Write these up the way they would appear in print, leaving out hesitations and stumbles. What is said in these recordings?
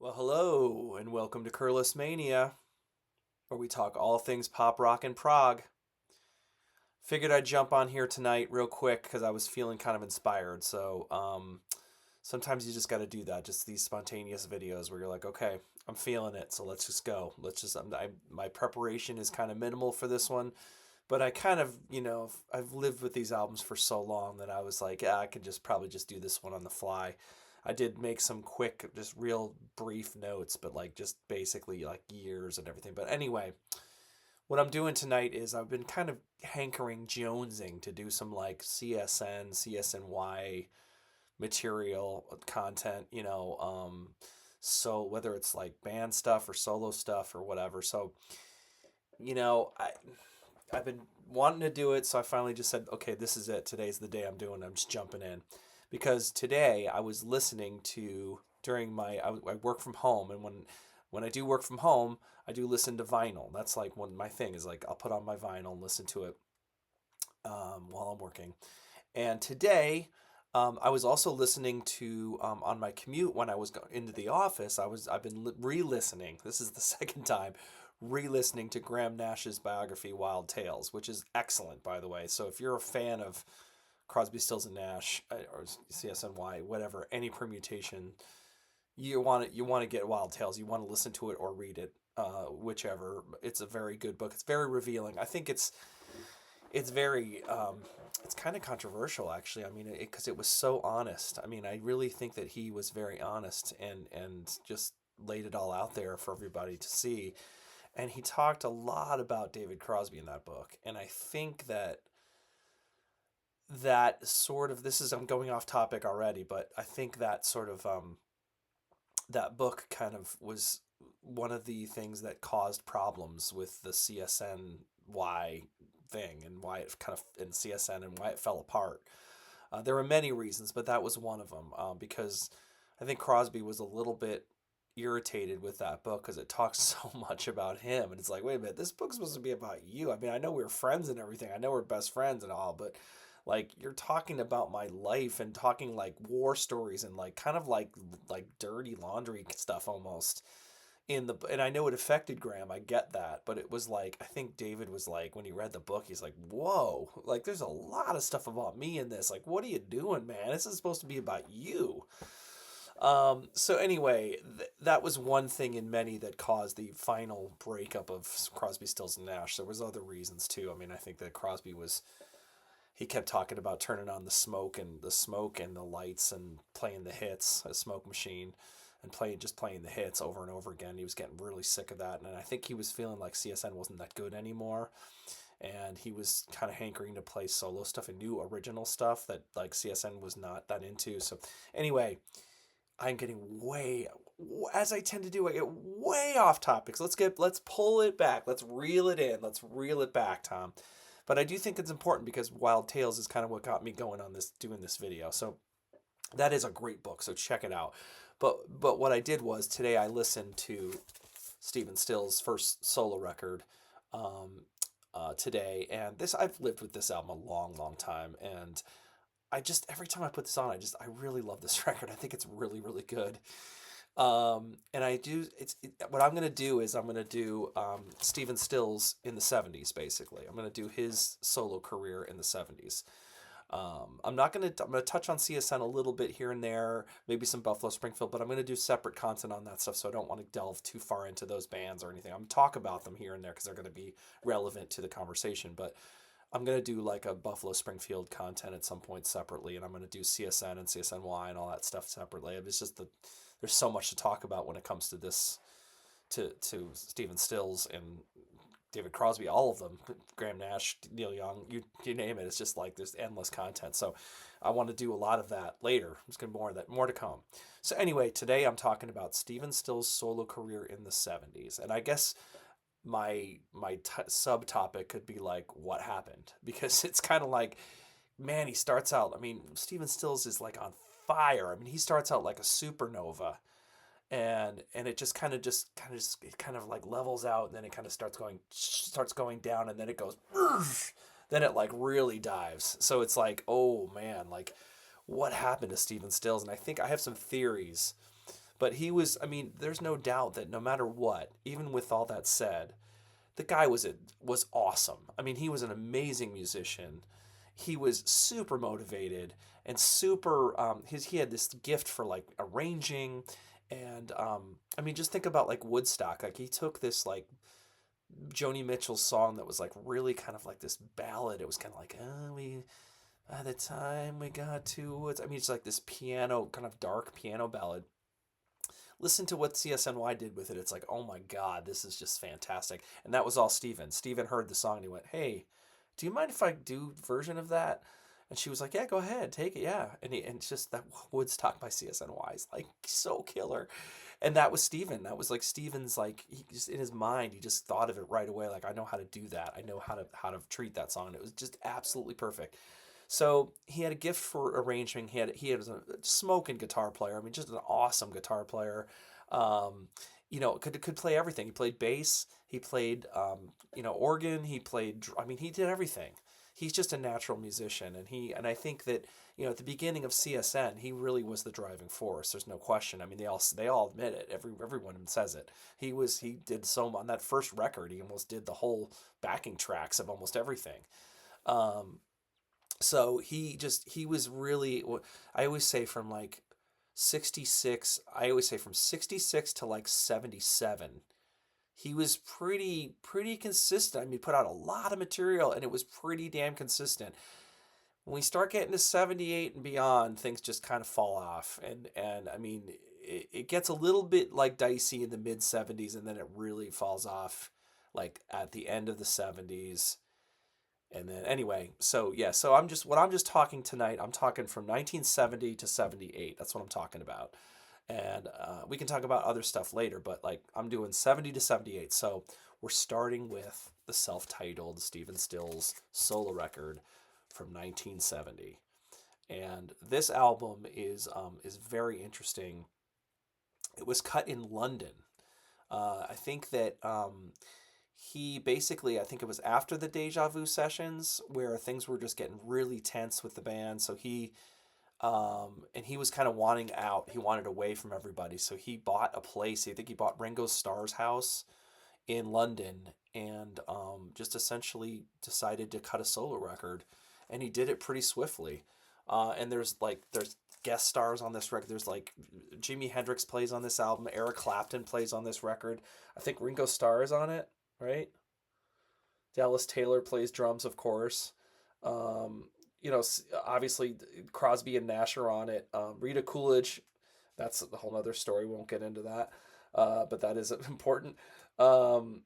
Well, hello, and welcome to Curlis Mania, where we talk all things pop rock and prog. Figured I'd jump on here tonight real quick because I was feeling kind of inspired. Sometimes you just got to do that, just these spontaneous videos where you're like, okay, I'm feeling it, so let's just go. My preparation is kind of minimal for this one, but I kind of, I've lived with these albums for so long that I was like, yeah, I could just probably just do this one on the fly. I did make some quick, just real brief notes, but like just basically like years and everything. But anyway, what I'm doing tonight is I've been kind of hankering, jonesing to do some like CSN, CSNY material content, so whether it's like band stuff or solo stuff or whatever. So, you know, I I've been wanting to do it, so I finally just said, okay, this is it. Today's the day I'm doing it. I'm just jumping in. Because today I was listening to during I work from home, and when I do work from home, I do listen to vinyl. That's like one my thing is like I'll put on my vinyl and listen to it while I'm working. And today, I was also listening to on my commute when I was into the office. I've been re-listening. This is the second time re-listening to Graham Nash's biography, Wild Tales, which is excellent, by the way. So if you're a fan of Crosby, Stills and Nash or CSNY, whatever, any permutation, you want to get Wild Tales. You want to listen to it or read it, whichever. It's a very good book. It's very revealing. I think it's very it's kind of controversial actually. I mean, because it was so honest. I mean, I really think that he was very honest and just laid it all out there for everybody to see. And he talked a lot about David Crosby in that book. And I think that sort of this is I'm going off topic already, but I think that sort of that book kind of was one of the things that caused problems with the CSNY thing and why it kind of in CSN and why it fell apart. There were many reasons, but that was one of them because I think Crosby was a little bit irritated with that book because it talks so much about him. And it's like, wait a minute, this book's supposed to be about you. I mean, I know we're friends and everything. I know we're best friends and all, but like you're talking about my life and talking like war stories and like kind of like dirty laundry stuff almost in the and I know it affected Graham. I get that, but it was like I think David was like when he read the book, he's like, "Whoa! Like there's a lot of stuff about me in this. Like, what are you doing, man? This is supposed to be about you." So anyway, that was one thing in many that caused the final breakup of Crosby, Stills and Nash. There was other reasons too. I mean, I think that Crosby was he kept talking about turning on the smoke and the lights and playing the hits, a smoke machine, and playing the hits over and over again. He was getting really sick of that, and I think he was feeling like CSN wasn't that good anymore, and he was kind of hankering to play solo stuff and new original stuff that like CSN was not that into. So anyway, I'm getting way, as I tend to do, I get way off topics. Let's pull it back. Let's reel it in. Let's reel it back, Tom. But I do think it's important because Wild Tales is kind of what got me going on this, doing this video. So that is a great book. So check it out. But what I did was today I listened to Stephen Stills' first solo record today, and this I've lived with this album a long, long time, and I just every time I put this on, I really love this record. I think it's really, really good. And I do what I'm gonna do is I'm gonna do Stephen Stills in the '70s. Basically, I'm gonna do his solo career in the '70s. I'm gonna touch on CSN a little bit here and there, maybe some Buffalo Springfield, but I'm gonna do separate content on that stuff, so I don't want to delve too far into those bands or anything. I'm talk about them here and there because they're gonna be relevant to the conversation, but I'm gonna do like a Buffalo Springfield content at some point separately, and I'm gonna do CSN and CSNY and all that stuff separately. It's just that there's so much to talk about when it comes to this to Stephen Stills and David Crosby, all of them, Graham Nash, Neil Young, you name it. It's just like there's endless content. So I want to do a lot of that later. There's gonna be more to come. So anyway, today I'm talking about Stephen Stills' solo career in the '70s, and I guess my subtopic could be like what happened because it's kind of like man he starts out. I mean Stephen Stills is like on fire. I mean he starts out like a supernova and it just kind of like levels out and then it kind of starts going down and then it goes then it like really dives. So it's like oh man, like what happened to Stephen Stills? And I think I have some theories But he was, I mean, there's no doubt that no matter what, even with all that said, the guy was awesome. I mean, he was an amazing musician. He was super motivated and super. He had this gift for like arranging, and I mean, just think about like Woodstock. Like he took this like Joni Mitchell's song that was like really kind of like this ballad. It was kind of like, we by the time we got to woods. I mean, it's like this piano kind of dark piano ballad. Listen to what CSNY did with it. It's like, oh my God, this is just fantastic. And that was all Steven. Steven heard the song and he went, hey, do you mind if I do a version of that? And she was like, yeah, go ahead, take it, yeah. And it's just that Woodstock by CSNY is like so killer. And that was Steven. That was like Steven's like he just in his mind, he just thought of it right away. Like I know how to do that. I know how to treat that song. And it was just absolutely perfect. So he had a gift for arranging. He had a smoking guitar player. I mean, just an awesome guitar player. Um, could play everything. He played bass. He played organ. He played. I mean, he did everything. He's just a natural musician, and I think that at the beginning of CSN, he really was the driving force. There's no question. I mean, they all admit it. Everyone says it. He did so on that first record. He almost did the whole backing tracks of almost everything. Um, so he was really, I always say from like 66, I always say from 66 to like 77, he was pretty consistent. I mean, he put out a lot of material and it was pretty damn consistent. When we start getting to 78 and beyond, things just kind of fall off. And I mean, it gets a little bit like dicey in the mid 70s and then it really falls off like at the end of the 70s. And then anyway, so yeah, so I'm just talking tonight. I'm talking from 1970 to 78. That's what I'm talking about. And we can talk about other stuff later, but like I'm doing 70 to 78. So we're starting with the self-titled Stephen Stills solo record from 1970. And this album is very interesting. It was cut in London. I think that he basically, I think it was after the Deja Vu sessions where things were just getting really tense with the band. So and he was kind of wanting out. He wanted away from everybody. So he bought a place. I think he bought Ringo Starr's house in London and just essentially decided to cut a solo record. And he did it pretty swiftly. And there's guest stars on this record. There's like Jimi Hendrix plays on this album. Eric Clapton plays on this record. I think Ringo Starr is on it, right? Dallas Taylor plays drums, of course. Um, Obviously Crosby and Nash are on it. Rita Coolidge, that's a whole other story. We won't get into that, but that is important. Um,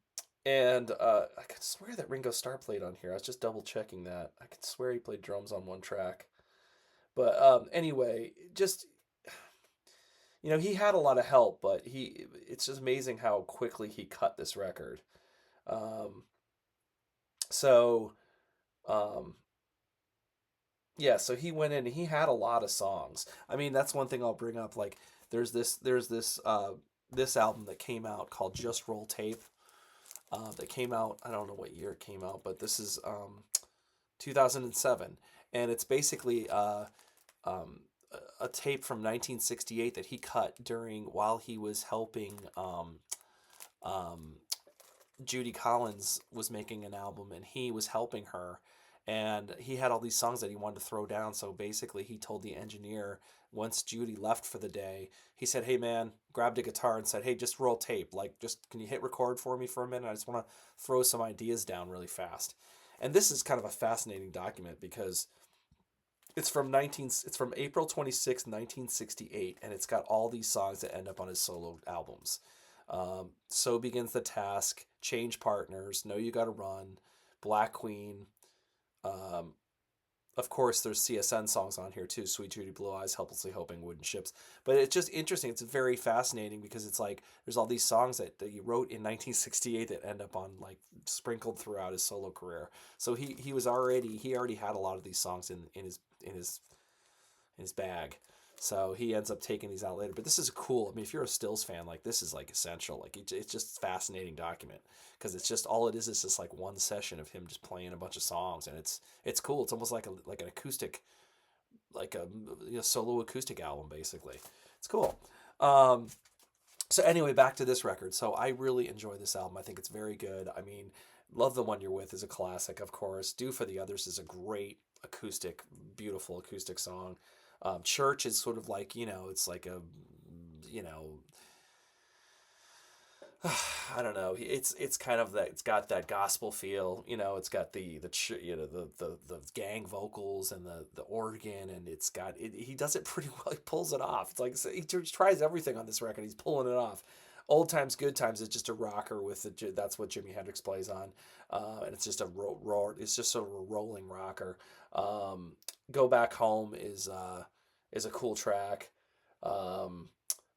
and I could swear that Ringo Starr played on here. I was just double checking that. I could swear he played drums on one track. But anyway, just he had a lot of help, but it's just amazing how quickly he cut this record. Um, so um, yeah, so he went in and he had a lot of songs. I mean, that's one thing I'll bring up. Like, this album that came out called Just Roll Tape. That came out. I don't know what year it came out, but this is 2007, and it's basically um, a tape from 1968 that he cut while he was helping um, Judy Collins was making an album, and he was helping her, and he had all these songs that he wanted to throw down. So basically, he told the engineer once Judy left for the day, he said, "Hey man," grabbed a guitar and said, "Hey, just roll tape. Like, just can you hit record for me for a minute? I just want to throw some ideas down really fast." And this is kind of a fascinating document because it's from April 26th, 1968, and it's got all these songs that end up on his solo albums. So Begins the Task, Change Partners, Know You Gotta Run, Black Queen. Um, of course, there's CSN songs on here too, Sweet Judy Blue Eyes, Helplessly Hoping, Wooden Ships. But it's just interesting. It's very fascinating because it's like there's all these songs that he wrote in 1968 that end up on like sprinkled throughout his solo career. So he already had a lot of these songs in his bag. So he ends up taking these out later. But this is cool. I mean, if you're a Stills fan, like this is like essential. Like it's just a fascinating document because it's just all it is just like one session of him just playing a bunch of songs, and it's cool. It's almost like an acoustic, like a solo acoustic album basically. It's cool. Um, so anyway, back to this record. So I really enjoy this album. I think it's very good. I mean, Love the One You're With is a classic, of course. Do for the Others is a great acoustic, beautiful acoustic song. Church is sort of like, it's like a, you know, I don't know. It's kind of that. It's got that gospel feel. It's got the gang vocals and the organ, and it's got it. He does it pretty well. He pulls it off. It's like he tries everything on this record. He's pulling it off. Old Times, Good Times is just a rocker with that's what Jimi Hendrix plays on, and it's just a it's just sort of a rolling rocker. Go Back Home is a cool track. Um,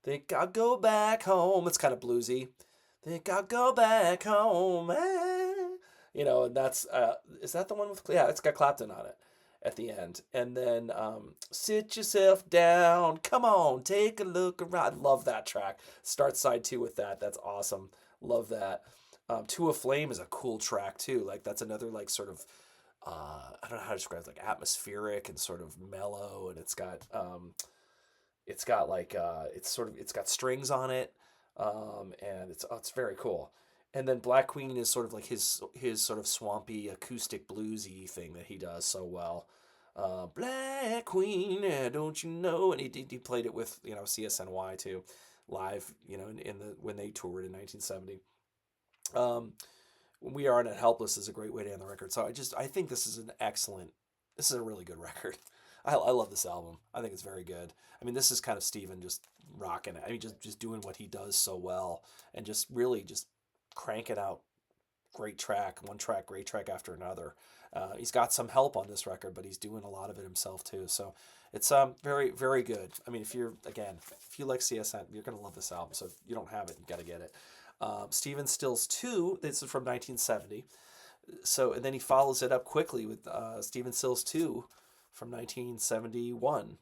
Think I'll go back home. It's kind of bluesy. Think I'll go back home. And that's is that the one with yeah? It's got Clapton on it at the end, and then sit yourself down. Come on, take a look around. I love that track. Start side two with that. That's awesome. Love that. To a Flame is a cool track too. Like that's another like sort of I don't know how to describe it, like atmospheric and sort of mellow, and it's got like it's got strings on it, and it's very cool. And then Black Queen is sort of like his sort of swampy acoustic bluesy thing that he does so well. Black Queen, don't you know? And he played it with CSNY too, live in the when they toured in 1970. Um, we Are Not Helpless is a great way to end the record. So I think this is a really good record. I love this album. I think it's very good. I mean, this is kind of Steven just rocking it. I mean, just doing what he does so well and just really just cranking out great track after another. He's got some help on this record, but he's doing a lot of it himself too. So it's very very good. I mean, if you like CSN, you're gonna love this album. So if you don't have it, you got to get it. Stephen Stills 2, this is from 1970. So, and then he follows it up quickly with Stephen Stills 2 from 1971.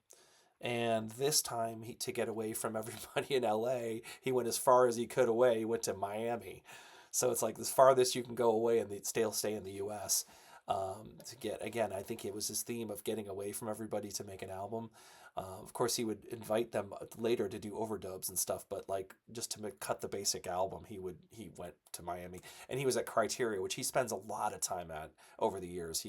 And this time, to get away from everybody in LA, he went as far as he could away. He went to Miami. So it's like the farthest you can go away and still stay in the U.S. To get, again, I think it was his theme of getting away from everybody to make an album. Of course, he would invite them later to do overdubs and stuff, but like just to cut the basic album, he went to Miami, and he was at Criteria, which he spends a lot of time at over the years.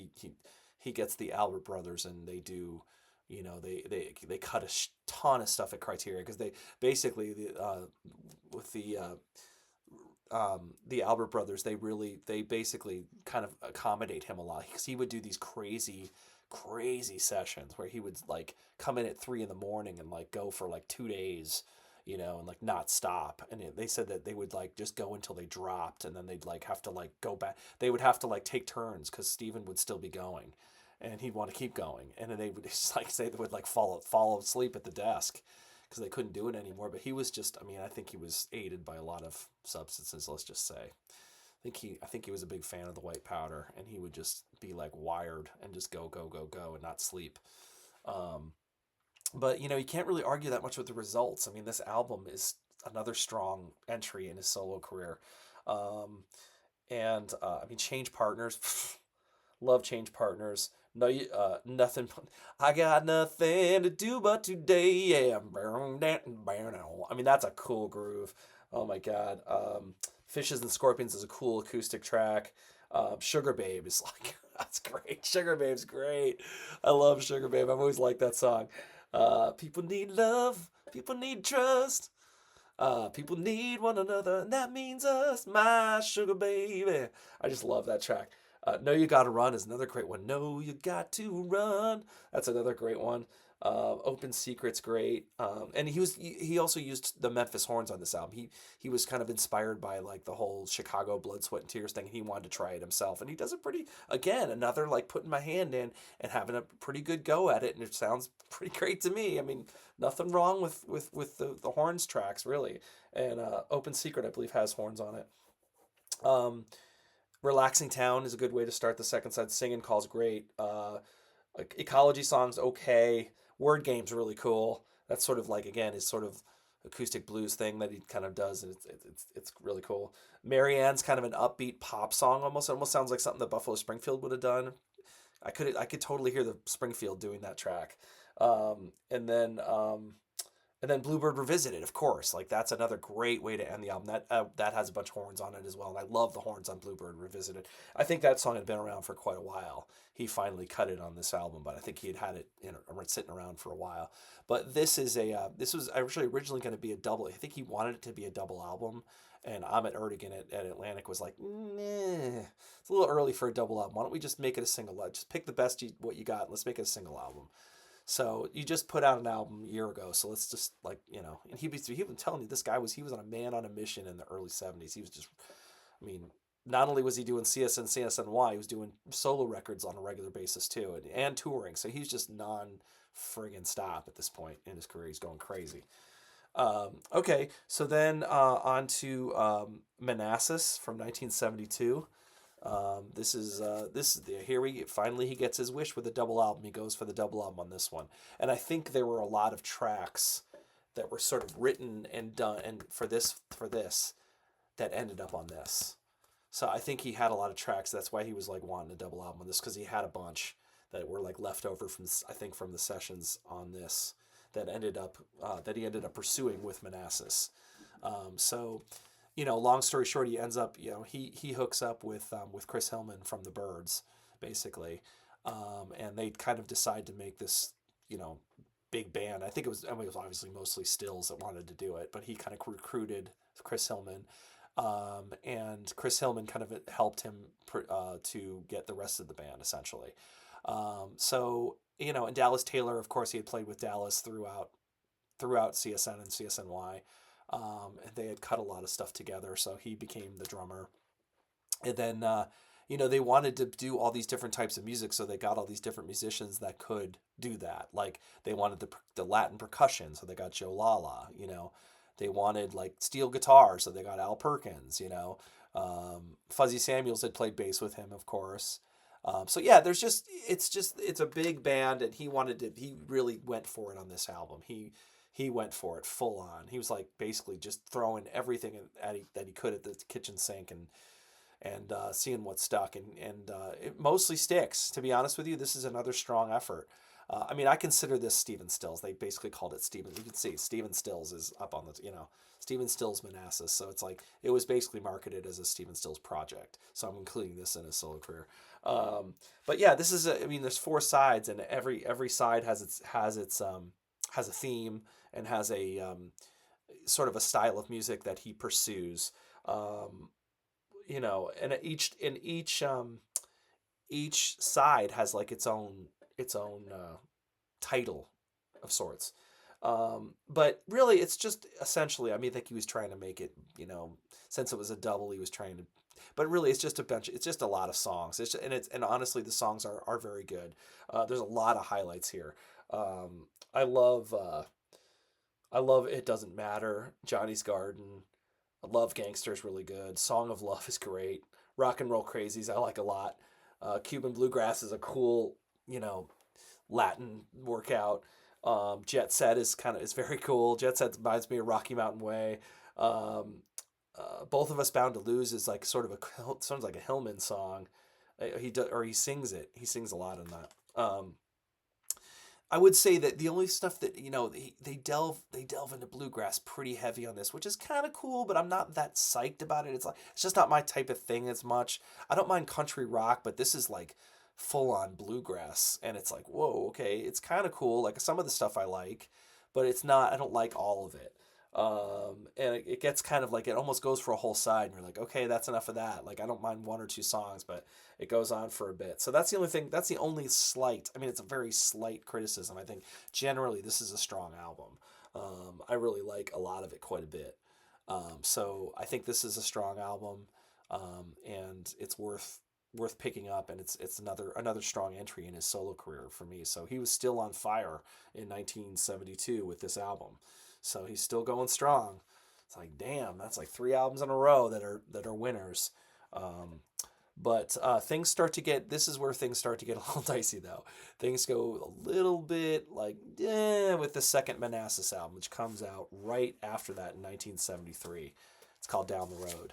He gets the Albert Brothers, and they do, they cut a ton of stuff at Criteria because they basically with the Albert Brothers, they basically kind of accommodate him a lot because he would do these crazy sessions where he would like come in at 3 in the morning and like go for like 2 days, and like not stop. And they said that they would like just go until they dropped, and then they'd like have to like go back. They would have to like take turns because Steven would still be going, and he'd want to keep going. And then they would just like say they would like fall asleep at the desk because they couldn't do it anymore. But he was just, I mean, I think he was aided by a lot of substances. Let's just say. I think he was a big fan of the white powder, and he would just be like wired and just go go go go and not sleep. Um, but you can't really argue that much with the results. I mean, this album is another strong entry in his solo career. Um, and I mean, Change Partners, love Change Partners. No, nothing. I got nothing to do but today. Yeah, I mean that's a cool groove. Oh my god. Fishes and Scorpions is a cool acoustic track. Sugar Babe is like that's great. Sugar Babe's great. I love Sugar Babe. I've always liked that song. People need love. People need trust. People need one another, and that means us, my sugar baby. I just love that track. Know You Gotta Run is another great one. Know You Got to Run. That's another great one. Open Secret's great. And he also used the Memphis horns on this album. He was kind of inspired by like the whole Chicago Blood, Sweat, and Tears thing. And he wanted to try it himself, and he does it pretty. Again, another like putting my hand in and having a pretty good go at it, and it sounds pretty great to me. I mean, nothing wrong with the horns tracks really. And Open Secret, I believe, has horns on it. Um, Relaxing Town is a good way to start the second side. Singing Call's great. Like Ecology Song's okay. Word Game's really cool. That's sort of like again his sort of acoustic blues thing that he kind of does, and it's really cool. Marianne's kind of an upbeat pop song almost. It almost sounds like something that Buffalo Springfield would have done. I could totally hear the Springfield doing that track. Um, and then um, And then Bluebird Revisited, of course. Like that's another great way to end the album. That has a bunch of horns on it as well, and I love the horns on Bluebird Revisited. I think that song had been around for quite a while. He finally cut it on this album, but I think he had it sitting around for a while. But this was actually originally going to be a double. I think he wanted it to be a double album, and Ahmet Ertegun at Atlantic was like, nah, it's a little early for a double album. Why don't we just make it a single? Just pick the best what you got, and let's make it a single album. So you just put out an album a year ago, so let's just and he was telling you he was on a man on a mission in the early 70's. He was just, I mean, not only was he doing CSN CSNY, he was doing solo records on a regular basis too, and touring. So he's just non friggin' stop at this point in his career. He's going crazy. Okay, so then on to Manassas from 1972. Here we finally he gets his wish with a double album. He goes for the double album on this one, and I think there were a lot of tracks that were sort of written and done and for this that ended up on this. So I think he had a lot of tracks. That's why he was like wanting a double album on this, because he had a bunch that were like left over from from the sessions on this that he ended up pursuing with Manassas. So long story short, he ends up, he hooks up with Chris Hillman from the Byrds, basically, and they kind of decide to make this, big band. It was obviously mostly Stills that wanted to do it, but he kind of recruited Chris Hillman, and Chris Hillman kind of helped him to get the rest of the band essentially. And Dallas Taylor, of course, he had played with Dallas throughout CSN and CSNY. And they had cut a lot of stuff together, so he became the drummer. And then, they wanted to do all these different types of music, so they got all these different musicians that could do that. Like they wanted the Latin percussion, so they got Joe Lala. They wanted like steel guitar, so they got Al Perkins. Fuzzy Samuels had played bass with him, of course. So yeah, it's a big band, and he really went for it on this album. He went for it full on. He was like basically just throwing everything that he could at the kitchen sink and seeing what stuck, and it mostly sticks. To be honest with you, this is another strong effort. I consider this Stephen Stills. They basically called it Stephen. You can see Stephen Stills is up on the Stephen Stills Manassas. So it's like it was basically marketed as a Stephen Stills project. So I'm including this in his solo career. But yeah, this is there's 4 sides, and every side has a theme and has a sort of a style of music that he pursues. And each side has like its own title of sorts. But really, it's just essentially, I think he was trying to make it, since it was a double, he was trying to, but really it's just it's just a lot of songs. And honestly, the songs are very good. There's a lot of highlights here. I love It Doesn't Matter, Johnny's Garden. I love Gangster is really good. Song of Love is great. Rock and Roll Crazies I like a lot. Cuban Bluegrass is a cool, Latin workout. Jet Set is very cool. Jet Set reminds me of Rocky Mountain Way. Both of Us Bound to Lose is like sort of sounds like a Hillman song. He sings it. He sings a lot in that. I would say that the only stuff that they delve into bluegrass pretty heavy on this, which is kind of cool, but I'm not that psyched about it. It's just not my type of thing as much. I don't mind country rock, but this is like full on bluegrass, and it's like, whoa, okay, it's kind of cool. Like some of the stuff I like, but it's not. I don't like all of it. And it gets kind of like it almost goes for a whole side, and you're like, okay, that's enough of that. Like I don't mind 1 or 2 songs, but it goes on for a bit. So that's the only thing. That's the only slight. It's a very slight criticism. I think generally this is a strong album. I really like a lot of it quite a bit. So I think this is a strong album, and it's worth picking up, and it's another strong entry in his solo career for me. So he was still on fire in 1972 with this album. So he's still going strong. It's like, damn, that's like 3 albums in a row that are winners. But this is where things start to get a little dicey though. Things go a little bit like, with the second Manassas album, which comes out right after that in 1973. It's called Down the Road.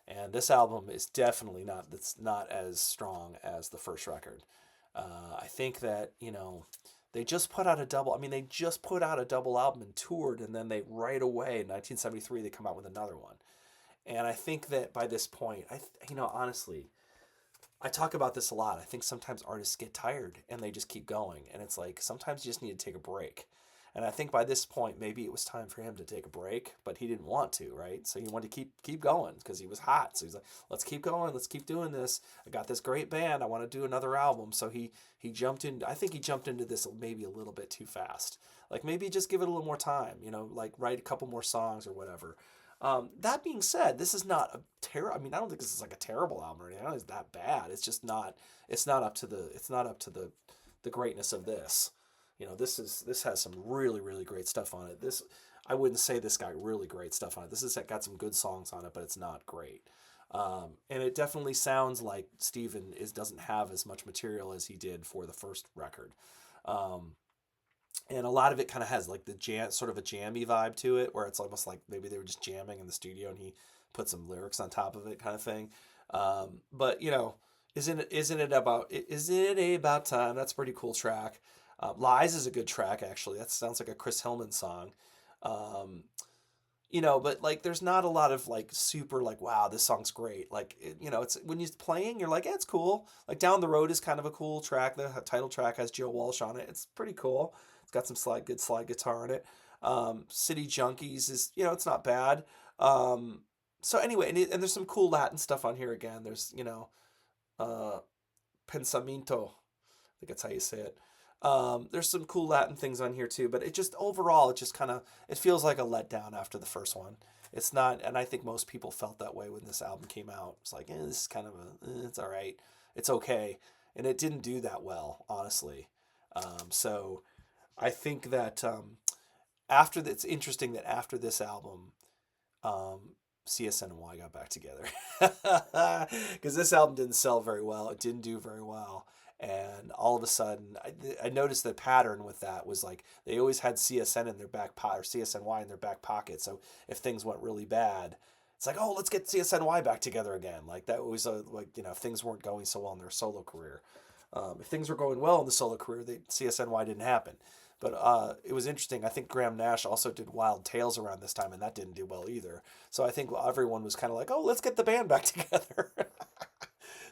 And this album is definitely not as strong as the first record. I think that, They just put out a double. I mean, they just put out a double album and toured, and then they right away in 1973 they come out with another one. And I think that by this point, honestly, I talk about this a lot. I think sometimes artists get tired and they just keep going, and it's like sometimes you just need to take a break. And I think by this point, maybe it was time for him to take a break, but he didn't want to, right? So he wanted to keep going because he was hot. So he's like, let's keep going, let's keep doing this. I got this great band. I want to do another album. So he jumped in. I think he jumped into this maybe a little bit too fast. Like maybe just give it a little more time. Like write a couple more songs or whatever. That being said, this is not a terrible. I mean, I don't think this is like a terrible album or anything. I don't think it's that bad. It's just not. It's not up to the. It's not up to the greatness of this. This has some really really great stuff on it. This I wouldn't say this got really great stuff on it. This has got some good songs on it, but it's not great. And it definitely sounds like Steven doesn't have as much material as he did for the first record. Um, and a lot of it kind of has like the sort of a jammy vibe to it, where it's almost like maybe they were just jamming in the studio and he put some lyrics on top of it, kind of thing. But isn't it about time? That's a pretty cool track. Lies is a good track actually. That sounds like a Chris Hillman song. Um, but like there's not a lot of like super like wow this song's great. Like it's when you're playing you're like it's cool. Like Down the Road is kind of a cool track. The title track has Joe Walsh on it. It's pretty cool. It's got some good slide guitar in it. City Junkies is it's not bad. So anyway, and there's some cool Latin stuff on here again. There's uh, Pensamiento. I think that's how you say it. There's some cool Latin things on here too, but it just overall it just kind of it feels like a letdown after the first one. It's not, and I think most people felt that way when this album came out. It's like this is kind of it's all right, it's okay, and it didn't do that well, honestly. So I think that it's interesting that after this album, um, CSNY got back together because this album didn't sell very well. It didn't do very well. And all of a sudden, I noticed the pattern with that was like they always had CSN in their back pocket or CSNY in their back pocket. So if things went really bad, it's like, oh, let's get CSNY back together again. Like that was if things weren't going so well in their solo career. If things were going well in the solo career, CSNY didn't happen. But it was interesting. I think Graham Nash also did Wild Tales around this time, and that didn't do well either. So I think everyone was kind of like, oh, let's get the band back together.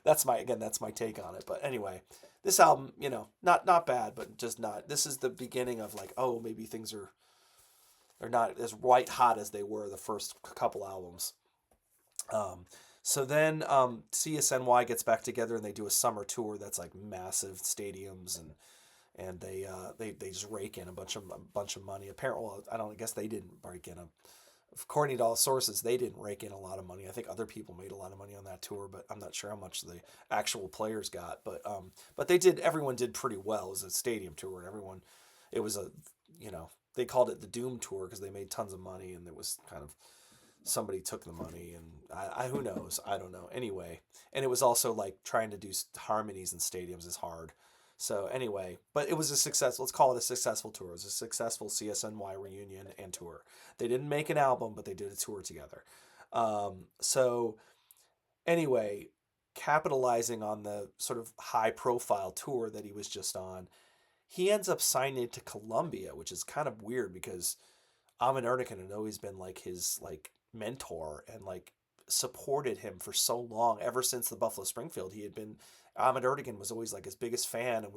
That's my take on it. But anyway, this album, not bad, but just not. This is the beginning of like, oh, maybe things are not as white hot as they were the first couple albums. Um, so then CSNY gets back together and they do a summer tour that's like massive stadiums and they just rake in a bunch of money. Apparently, well, I guess they didn't rake in according to all sources, they didn't rake in a lot of money. I think other people made a lot of money on that tour, but I'm not sure how much the actual players got. But everyone did pretty well. It was a stadium tour, and it was they called it the Doom Tour because they made tons of money, and it was kind of somebody took the money, and who knows? I don't know. Anyway, and it was also like trying to do harmonies in stadiums is hard. So anyway, but it was a successful. Let's call it a successful tour. It was a successful CSNY reunion and tour. They didn't make an album, but they did a tour together. So anyway, capitalizing on the sort of high profile tour that he was just on, he ends up signing to Columbia, which is kind of weird because Ahmet Ertegun had always been like his like mentor and like supported him for so long. Ever since the Buffalo Springfield, he had been Ahmet Ertegun was always like his biggest fan and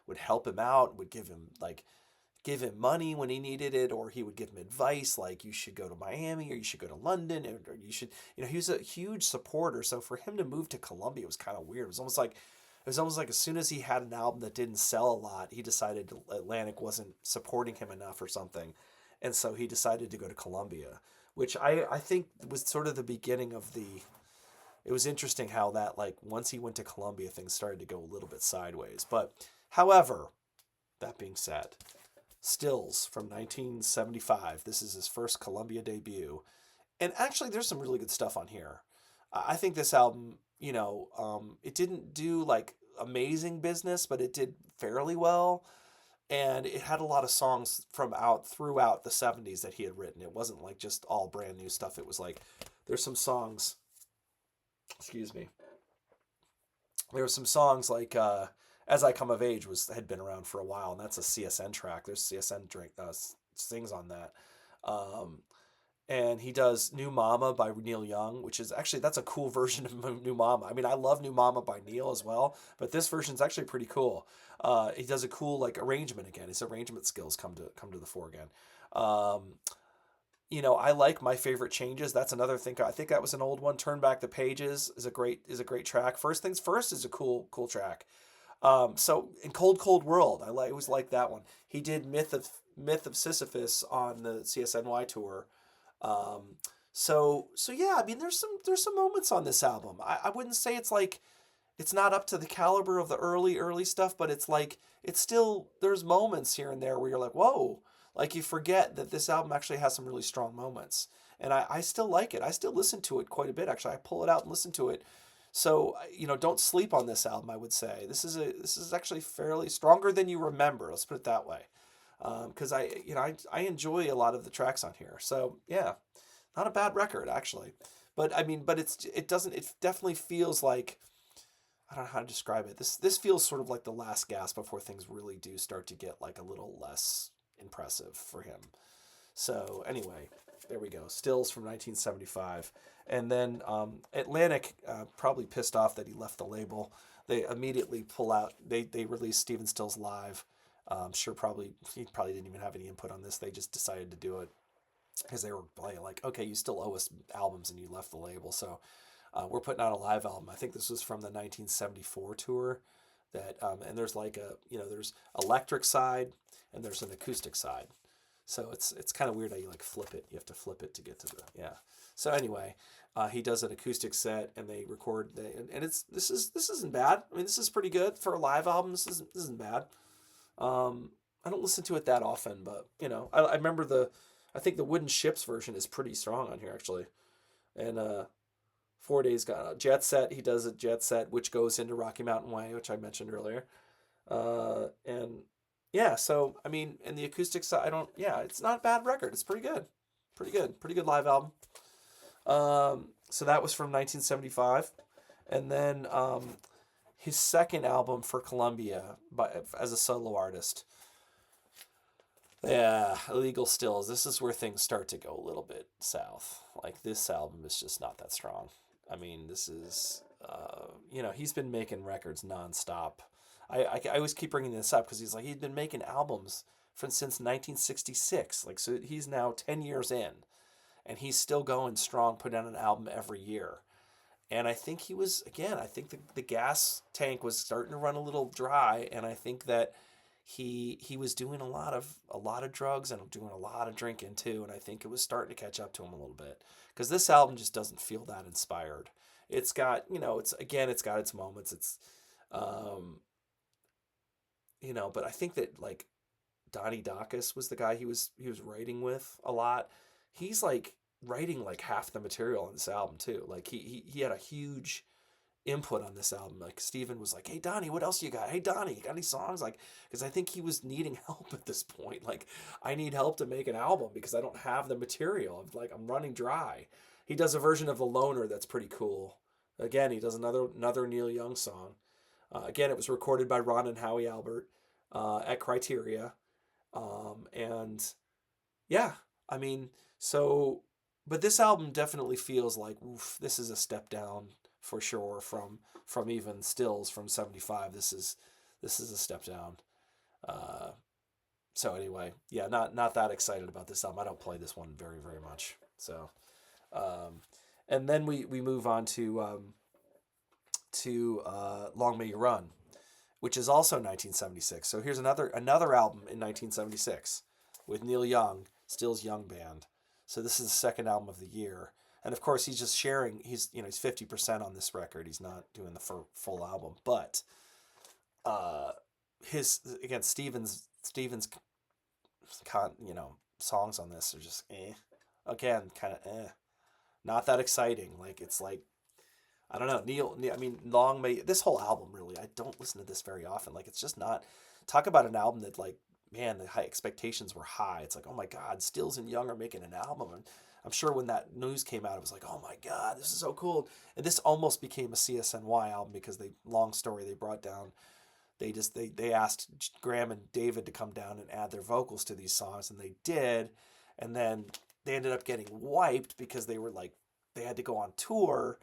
would help him out, would give him money when he needed it, or he would give him advice like you should go to Miami or you should go to London or you should he was a huge supporter. So for him to move to Columbia was kind of weird. It was almost like as soon as he had an album that didn't sell a lot, he decided Atlantic wasn't supporting him enough or something. And so he decided to go to Columbia, which I think was sort of the beginning of it was interesting how that like once he went to Columbia, things started to go a little bit sideways. But however, that being said, Stills from 1975. This is his first Columbia debut. And actually there's some really good stuff on here. I think this album, it didn't do like amazing business, but it did fairly well. And it had a lot of songs throughout the 70s that he had written. It wasn't like just all brand new stuff. It was like there's some songs, excuse me. There were some songs like As I Come of Age had been around for a while, and that's a CSN track. There's CSN sings on that. Um, and he does New Mama by Neil Young, which is actually, that's a cool version of New Mama. I mean, I love New Mama by Neil as well, but this version's actually pretty cool. He does a cool like arrangement again. His arrangement skills come to the fore again. Um, I like My Favorite Changes. That's another thing. I think that was an old one. Turn Back the Pages is a great track. First Things First is a cool track. So in Cold Cold World, always like that one. He did Myth of Sisyphus on the CSNY tour. Um, so yeah, I mean, there's some moments on this album. I wouldn't say it's like it's not up to the caliber of the early stuff, but it's like it's still there's moments here and there where you're like, whoa, like you forget that this album actually has some really strong moments. And I still like it. I still listen to it quite a bit. Actually, I pull it out and listen to it. So don't sleep on this album. I would say this is actually fairly stronger than you remember. Let's put it that way. Because I enjoy a lot of the tracks on here. So yeah, not a bad record actually. But I mean, it definitely feels like I don't know how to describe it. This feels sort of like the last gasp before things really do start to get like a little less impressive for him. So anyway, there we go. Stills from 1975, and then Atlantic probably pissed off that he left the label. They immediately pull out. They released Steven Stills live. Sure, probably he probably didn't even have any input on this. They just decided to do it because they were like, okay, you still owe us albums and you left the label, so we're putting out a live album. I think this was from the 1974 tour. And there's like there's electric side and there's an acoustic side. So it's kind of weird how you like flip it. You have to flip it to get to the yeah. So anyway, he does an acoustic set and they record. And this isn't bad. I mean, this is pretty good for a live album. This isn't bad. I don't listen to it that often, but I remember I think the Wooden Ships version is pretty strong on here actually. And 4 Days Gone. Jet Set, he does a Jet Set, which goes into Rocky Mountain Way, which I mentioned earlier. And yeah, so I mean, and the acoustic side, it's not a bad record. It's pretty good, pretty good live album. So that was from 1975, and then his second album for Columbia, as a solo artist. Yeah, Illegal Stills. This is where things start to go a little bit south. Like this album is just not that strong. I mean, this is, he's been making records nonstop. I always keep bringing this up because he's been making albums since 1966. Like, so he's now 10 years in and he's still going strong, putting out an album every year. And I think I think the gas tank was starting to run a little dry. And I think that he was doing a lot of drugs and doing a lot of drinking too, and I think it was starting to catch up to him a little bit because this album just doesn't feel that inspired. It's got it's got its moments. It's um but I think that like Donnie Dacus was the guy he was writing with a lot. He's like writing like half the material on this album too. Like he had a huge input on this album. Like Steven was like, "Hey Donnie, what else you got? Hey Donnie, you got any songs?" Like, because I think he was needing help at this point. Like, I need help to make an album because I don't have the material. I'm running dry. He does a version of The Loner that's pretty cool. Again, he does another Neil Young song. Again, it was recorded by Ron and Howie Albert at Criteria, and yeah, I mean, so, but this album definitely feels like, oof, this is a step down for sure from even Stills from 75. This is a step down. Uh, so anyway, yeah, not that excited about this album. I don't play this one very very much. So, um, and then we move on to Long May You Run, which is also 1976. So here's another album in 1976 with Neil Young, Still's Young Band. So this is the second album of the year. And of course, he's just sharing. He's 50% on this record. He's not doing the full album. But his again, Stevens songs on this are just again kind of not that exciting. Like it's like I don't know I mean, Long May this whole album really. I don't listen to this very often. Like it's just not. Talk about an album that like man, the high expectations were high. It's like, oh my God, Stills and Young are making an album. And I'm sure when that news came out, it was like, oh my God, this is so cool. And this almost became a CSNY album because long story, they brought down They asked Graham and David to come down and add their vocals to these songs, and they did, and then they ended up getting wiped because they were like they had to go on tour,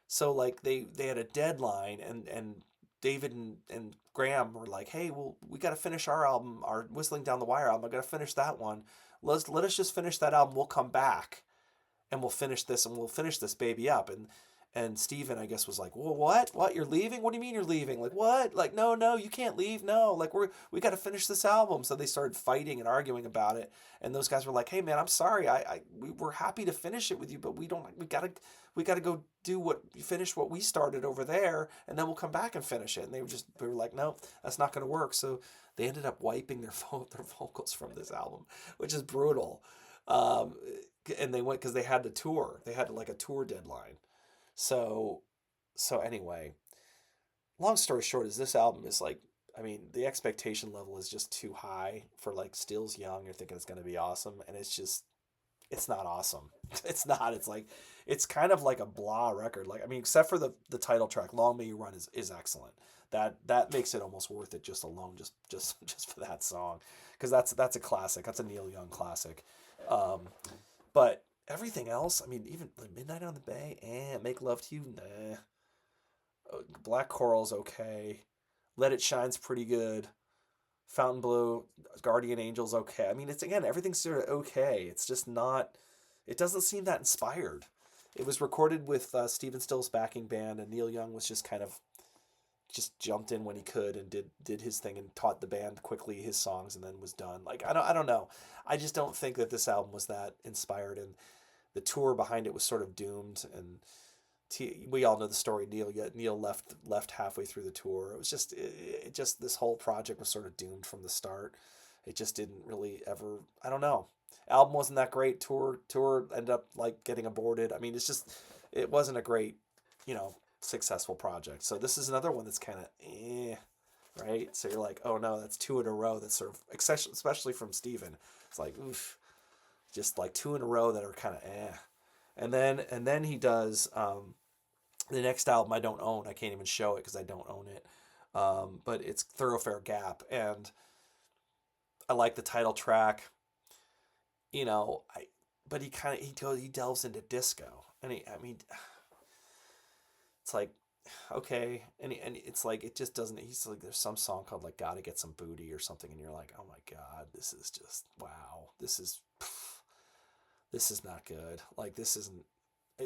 so like they had a deadline, and David and Graham were like, hey, well, we got to finish our album, our Whistling Down the Wire album. I got to finish that one. Let us just finish that album. We'll come back and we'll finish this baby up. And Steven, I guess, was like, well, what, you're leaving? What do you mean you're leaving? Like, what? Like, no, you can't leave. No, like, we got to finish this album. So they started fighting and arguing about it. And those guys were like, hey man, I'm sorry. We're happy to finish it with you, but we gotta go finish what we started over there, and then we'll come back and finish it. And they were like, no, that's not going to work. So they ended up wiping their vocals from this album, which is brutal. Um, and they went because they had to tour. They had like a tour deadline. So, so anyway, long story short is this album is like, I mean, the expectation level is just too high for like Still's Young. You're thinking it's going to be awesome, and it's not awesome. It's not. It's like, it's kind of like a blah record. Like, I mean, except for the title track, "Long May You Run" is excellent. That makes it almost worth it just alone, just for that song, because that's a classic. That's a Neil Young classic. Um, but everything else, I mean, even like Midnight on the Bay, Make Love to You, nah. Black Coral's okay. Let It Shine's pretty good. Fountain Blue, Guardian Angel's okay. I mean, it's again, everything's sort of okay. It's just not. It doesn't seem that inspired. It was recorded with Stephen Still's backing band, and Neil Young was just kind of just jumped in when he could and did his thing and taught the band quickly his songs and then was done. Like, I don't know. I just don't think that this album was that inspired, and the tour behind it was sort of doomed. And we all know the story. Neil left halfway through the tour. It was just this whole project was sort of doomed from the start. It just didn't really ever. I don't know. Album wasn't that great. Tour ended up like getting aborted. I mean, it wasn't a great, successful project. So this is another one that's kind of right. So you're like, oh no, that's two in a row. That's sort of especially from Steven. It's like, oof, just like two in a row that are kind of and then he does the next album I don't own. I can't even show it because I don't own it. But it's Thoroughfare Gap, and I like the title track. I but he delves into disco, and I mean, it's like, okay, and it's like it just doesn't. He's like, there's some song called like "Gotta Get Some Booty" or something, and you're like, oh my god, this is just wow. This is not good. Like, this isn't.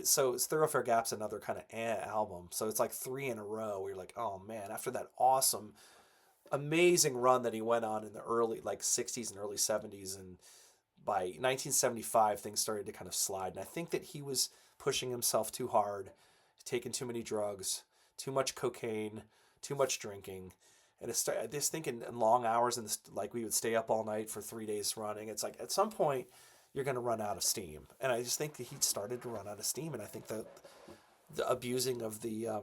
So it's Thoroughfare Gap's another kind of album. So it's like three in a row where you're like, oh man, after that awesome, amazing run that he went on in the early like 60s and early 70s, and by 1975 things started to kind of slide. And I think that he was pushing himself too hard, taking too many drugs, too much cocaine, too much drinking. And this thinking in long hours, and like we would stay up all night for 3 days running. It's like at some point you're going to run out of steam. And I just think that he started to run out of steam. And I think that the abusing of the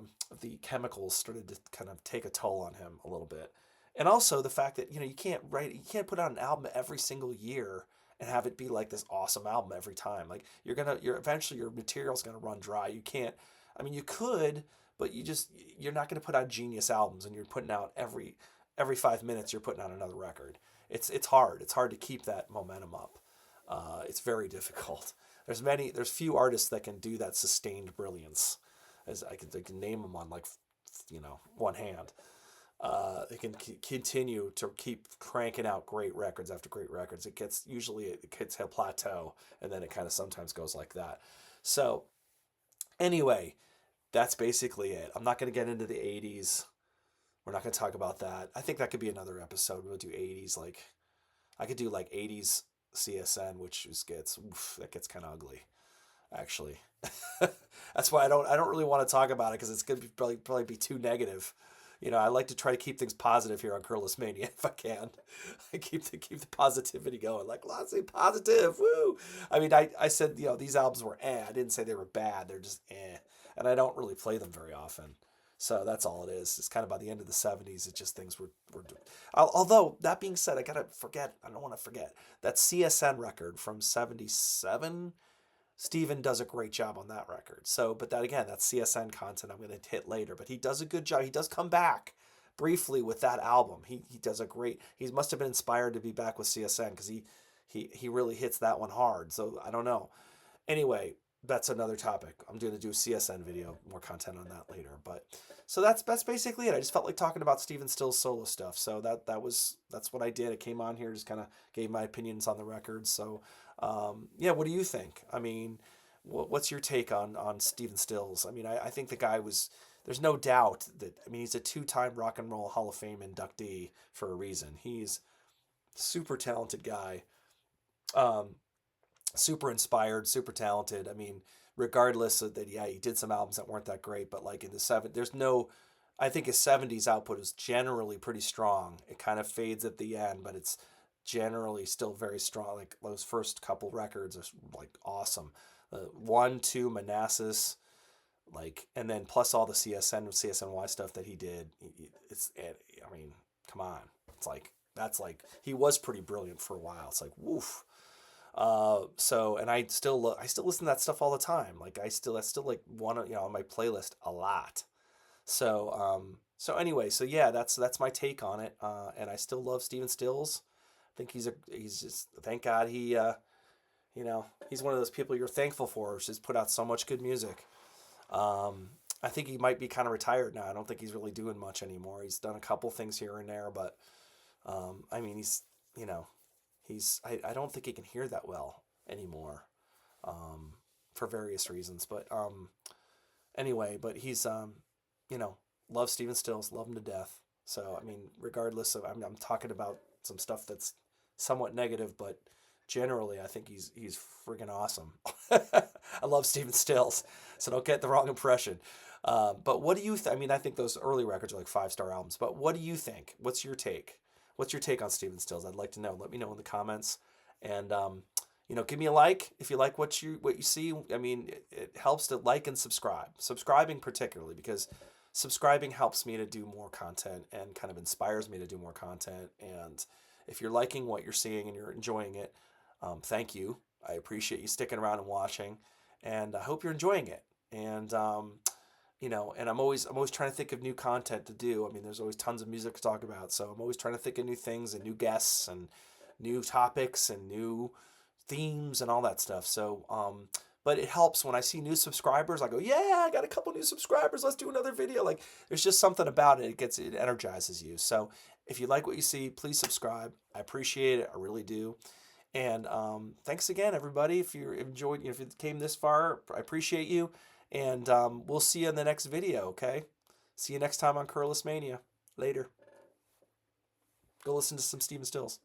chemicals started to kind of take a toll on him a little bit. And also the fact that, you can't put out an album every single year and have it be like this awesome album every time. Like you're eventually your material's going to run dry. You can't, I mean, you could, but you're not going to put out genius albums, and you're putting out every 5 minutes, you're putting out another record. It's hard. It's hard to keep that momentum up. It's very difficult. There's few artists that can do that sustained brilliance, as I can name them on like, one hand. They can continue to keep cranking out great records after great records. It hits a plateau, and then it kind of sometimes goes like that. So anyway, that's basically it. I'm not going to get into the 80s. We're not going to talk about that. I think that could be another episode. We'll do 80s. Like, I could do like 80s CSN, which that gets kind of ugly, actually. That's why I don't really want to talk about it, because it's gonna probably be too negative. I like to try to keep things positive here on Curless Mania if I can. I keep the positivity going. Like, let's say positive, woo. I mean, I said these albums were I didn't say they were bad. They're just and I don't really play them very often. So that's all it is. It's kind of by the end of the 70s, it just things were. Although that being said, I don't want to forget that CSN record from '77. Steven does a great job on that record. So, but that again, that's CSN content I'm going to hit later. But he does a good job. He does come back, briefly with that album. He does a great. He must have been inspired to be back with CSN because he really hits that one hard. So I don't know. Anyway, that's another topic. I'm going to do a CSN video, more content on that later. But so that's basically it. I just felt like talking about Steven Still's solo stuff. So that's what I did. I came on here, just kind of gave my opinions on the record. So yeah, what do you think? I mean, what's your take on Steven Stills? I mean, I think the guy was. There's no doubt that I mean he's a two-time Rock and Roll Hall of Fame inductee for a reason. He's a super talented guy. Um, Super inspired, super talented. I mean, regardless of that, yeah, he did some albums that weren't that great, but like in the there's no. I think his '70s output is generally pretty strong. It kind of fades at the end, but it's generally still very strong. Like those first couple records are like awesome. One, two, Manassas, like, and then plus all the CSNY stuff that he did. I mean, come on, it's like that's like he was pretty brilliant for a while. It's like woof. So and I still listen to that stuff all the time. Like that's still like one of on my playlist a lot. So anyway, so yeah, that's my take on it. And I still love Steven Stills. I think he's just thank God he's one of those people you're thankful for. Who's just put out so much good music. I think he might be kind of retired now. I don't think he's really doing much anymore. He's done a couple things here and there, but I mean you know I don't think he can hear that well anymore, for various reasons. But anyway, but he's you know, love Steven Stills, love him to death. So I mean, regardless of I'm talking about some stuff that's somewhat negative, but generally I think he's friggin' awesome. I love Steven Stills, so don't get the wrong impression. But what do you? I mean, I think those early records are like 5-star albums. But what do you think? What's your take? What's your take on Steven Stills? I'd like to know. Let me know in the comments, and give me a like if you like what you see. I mean, it helps to like and subscribe. Subscribing particularly because subscribing helps me to do more content and kind of inspires me to do more content. And if you're liking what you're seeing and you're enjoying it, thank you. I appreciate you sticking around and watching, and I hope you're enjoying it. And and I'm always trying to think of new content to do. I mean, there's always tons of music to talk about, so I'm always trying to think of new things and new guests and new topics and new themes and all that stuff. So, but it helps when I see new subscribers. I go, yeah, I got a couple new subscribers. Let's do another video. Like, there's just something about it. It energizes you. So, if you like what you see, please subscribe. I appreciate it. I really do. And thanks again, everybody. If you enjoyed, if you came this far, I appreciate you. And we'll see you in the next video, okay? See you next time on Curless Mania. Later. Go listen to some Steven Stills.